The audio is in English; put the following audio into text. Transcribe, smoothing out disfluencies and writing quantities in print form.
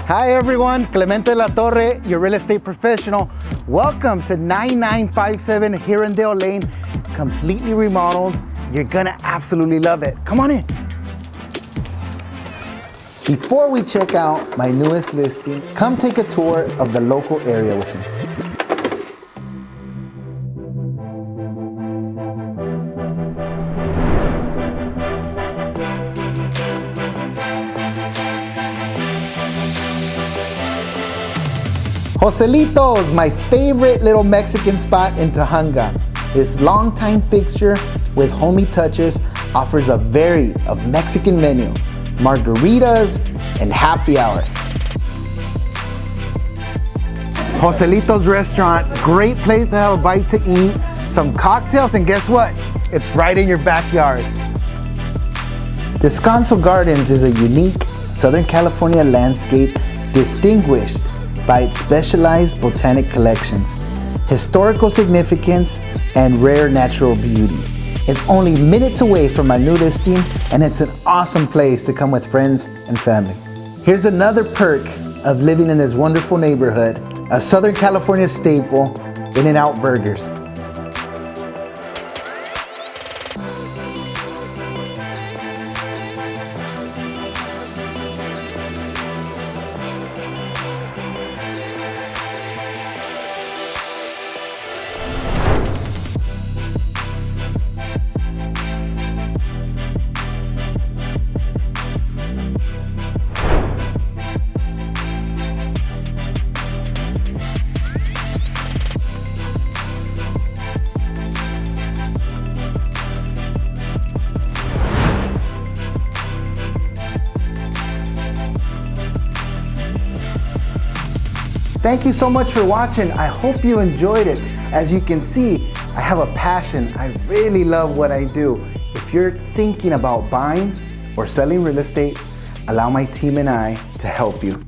Hi everyone, Clemente De La Torre, your real estate professional. Welcome to 9957 Herondale Lane, completely remodeled. You're gonna absolutely love it. Come on in. Before we check out my newest listing, come take a tour of the local area with me. Joselito's, my favorite little Mexican spot in Tujunga. This longtime fixture with homey touches offers a variety of Mexican menu, margaritas, and happy hour. Joselito's restaurant, great place to have a bite to eat, some cocktails, and guess what? It's right in your backyard. Descanso Gardens is a unique Southern California landscape distinguished by its specialized botanic collections, historical significance, and rare natural beauty. It's only minutes away from my new listing, and it's an awesome place to come with friends and family. Here's another perk of living in this wonderful neighborhood, a Southern California staple, In-N-Out Burgers. Thank you so much for watching. I hope you enjoyed it. As you can see, I have a passion. I really love what I do. If you're thinking about buying or selling real estate, allow my team and I to help you.